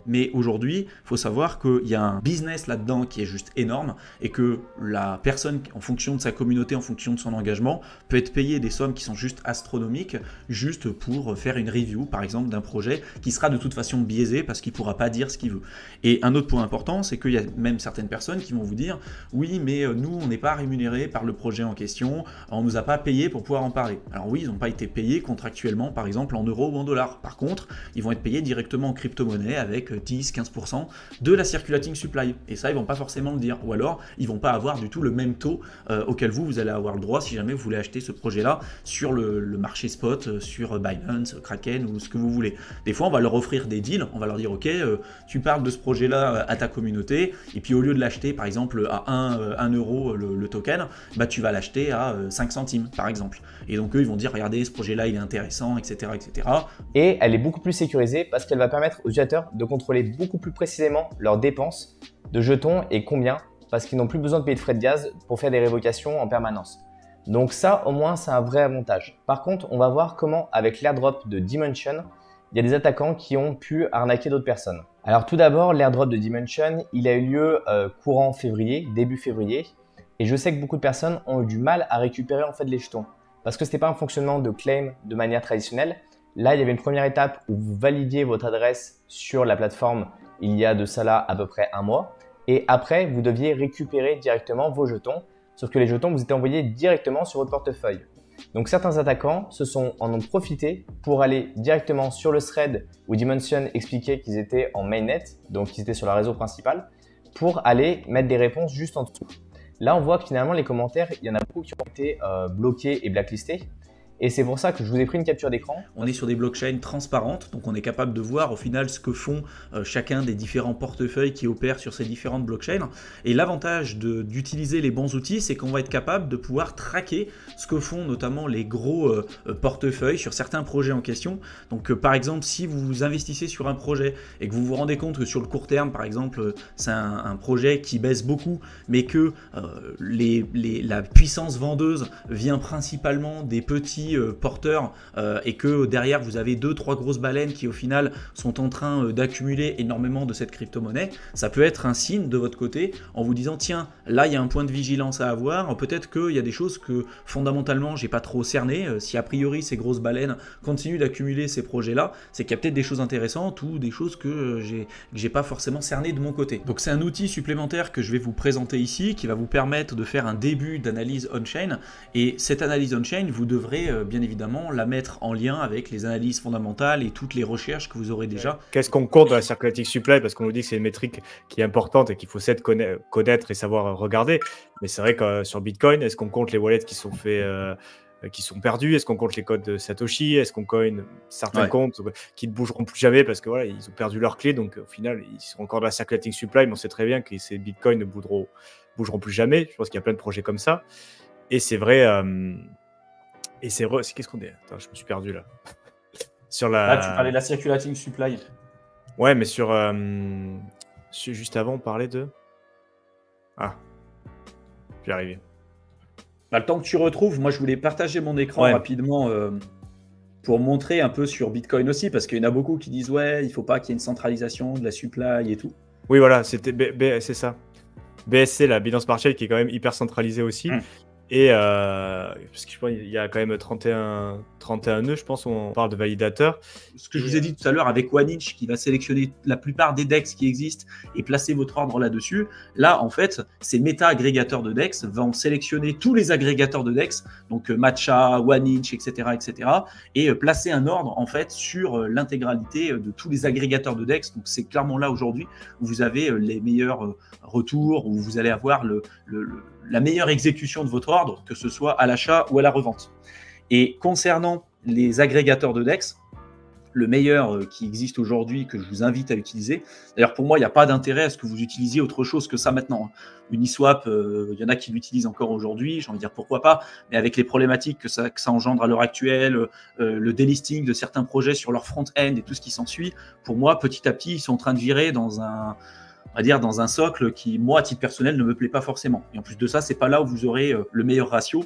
Mais aujourd'hui, il faut savoir qu'il y a un business là-dedans qui est juste énorme et que la personne, en fonction de sa communauté, en fonction de son engagement, peut être payée des sommes qui sont juste astronomiques, juste pour faire une review, par exemple, d'un projet qui sera de toute façon biaisé parce qu'il ne pourra pas dire ce qu'il veut. Et un autre point important, c'est qu'il y a même certaines personnes qui vont vous dire « Oui, mais nous, on n'est pas rémunérés par le projet en question, on ne nous a pas payé pour pouvoir en parler. » Alors oui, ils n'ont pas été payés contractuellement, par exemple, en euros ou en dollars. Par contre, ils vont être payés directement en crypto-monnaie avec 10-15% de la circulating supply. Et ça, ils vont pas forcément le dire. Ou alors, ils vont pas avoir du tout le même taux auquel vous allez avoir le droit si jamais vous voulez acheter ce projet-là sur le marché spot, sur Binance, Kraken ou ce que vous voulez. Des fois, on va leur offrir des deals, on va leur dire, ok, tu parles de ce projet-là à ta communauté, et puis au lieu de l'acheter, par exemple, à 1 euro le token, bah, tu vas l'acheter à 5 centimes, par exemple. Et donc, eux, ils vont dire, regardez, ce projet-là, il est intéressant, etc., etc. Et elle est beaucoup plus sécurisée parce qu'elle va permettre aux utilisateurs de contrôler beaucoup plus précisément leurs dépenses de jetons et combien, parce qu'ils n'ont plus besoin de payer de frais de gaz pour faire des révocations en permanence. Donc ça, au moins, c'est un vrai avantage. Par contre, on va voir comment, avec l'airdrop de Dimension, il y a des attaquants qui ont pu arnaquer d'autres personnes. Alors tout d'abord, l'airdrop de Dimension, il a eu lieu courant février, début février, et je sais que beaucoup de personnes ont eu du mal à récupérer en fait les jetons, parce que ce n'était pas un fonctionnement de claim de manière traditionnelle. Là, il y avait une première étape où vous validiez votre adresse sur la plateforme il y a de ça là à peu près un mois, et après, vous deviez récupérer directement vos jetons, sauf que les jetons vous étaient envoyés directement sur votre portefeuille. Donc certains attaquants en ont profité pour aller directement sur le thread où Dimension expliquait qu'ils étaient en mainnet, donc ils étaient sur le réseau principal, pour aller mettre des réponses juste en dessous. Là, on voit que finalement, les commentaires, il y en a beaucoup qui ont été bloqués et blacklistés. Et c'est pour ça que je vous ai pris une capture d'écran. On est sur des blockchains transparentes, donc on est capable de voir au final ce que font chacun des différents portefeuilles qui opèrent sur ces différentes blockchains. Et l'avantage d'utiliser les bons outils, c'est qu'on va être capable de pouvoir traquer ce que font notamment les gros portefeuilles sur certains projets en question. Donc par exemple, si vous investissez sur un projet et que vous vous rendez compte que sur le court terme, par exemple, c'est un projet qui baisse beaucoup, mais que la puissance vendeuse vient principalement des petits porteurs et que derrière vous avez 2-3 grosses baleines qui au final sont en train d'accumuler énormément de cette crypto-monnaie, ça peut être un signe de votre côté en vous disant tiens, là il y a un point de vigilance à avoir, peut-être qu'il y a des choses que fondamentalement j'ai pas trop cerné, si a priori ces grosses baleines continuent d'accumuler ces projets-là, c'est qu'il y a peut-être des choses intéressantes ou des choses que j'ai pas forcément cerné de mon côté. Donc c'est un outil supplémentaire que je vais vous présenter ici qui va vous permettre de faire un début d'analyse on-chain, et cette analyse on-chain, vous devrez bien évidemment la mettre en lien avec les analyses fondamentales et toutes les recherches que vous aurez déjà. Qu'est-ce qu'on compte dans la circulating supply? Parce qu'on nous dit que c'est une métrique qui est importante et qu'il faut connaître et savoir regarder. Mais c'est vrai que sur Bitcoin, est-ce qu'on compte les wallets qui sont qui sont perdus? Est-ce qu'on compte les codes de Satoshi? Est-ce qu'on coin certains comptes qui ne bougeront plus jamais parce que voilà, ils ont perdu leurs clés, donc au final ils sont encore dans la circulating supply, mais on sait très bien que ces Bitcoins ne bougeront plus jamais. Je pense qu'il y a plein de projets comme ça. Et c'est vrai. Qu'est-ce qu'on dit? Attends, je me suis perdu là. Sur la... Là, tu parlais de la circulating supply. Ouais, mais juste avant, on parlait de... Ah, j'y arrivé. Bah, le temps que tu retrouves, moi je voulais partager mon écran rapidement pour montrer un peu sur Bitcoin aussi, parce qu'il y en a beaucoup qui disent ouais, il faut pas qu'il y ait une centralisation de la supply et tout. Oui, voilà, c'est ça. BSC, la Binance Smart Chain, qui est quand même hyper centralisée aussi. Et parce que je pense qu'il y a quand même 31 nœuds, je pense, on parle de validateurs. Ce que je vous ai dit tout à l'heure avec OneInch qui va sélectionner la plupart des DEX qui existent et placer votre ordre là-dessus. Là, en fait, ces méta-agrégateurs de DEX vont sélectionner tous les agrégateurs de DEX, donc Matcha, OneInch, etc., et placer un ordre en fait sur l'intégralité de tous les agrégateurs de DEX. Donc c'est clairement là aujourd'hui où vous avez les meilleurs retours, où vous allez avoir la meilleure exécution de votre ordre, que ce soit à l'achat ou à la revente. Et concernant les agrégateurs de DEX, le meilleur qui existe aujourd'hui, que je vous invite à utiliser, d'ailleurs pour moi il n'y a pas d'intérêt à ce que vous utilisiez autre chose que ça maintenant. Uniswap, il y en a qui l'utilisent encore aujourd'hui, j'ai envie de dire pourquoi pas, mais avec les problématiques que ça engendre à l'heure actuelle, le delisting de certains projets sur leur front-end et tout ce qui s'ensuit, pour moi petit à petit ils sont en train de virer dans un socle qui, moi, à titre personnel, ne me plaît pas forcément. Et en plus de ça, c'est pas là où vous aurez le meilleur ratio.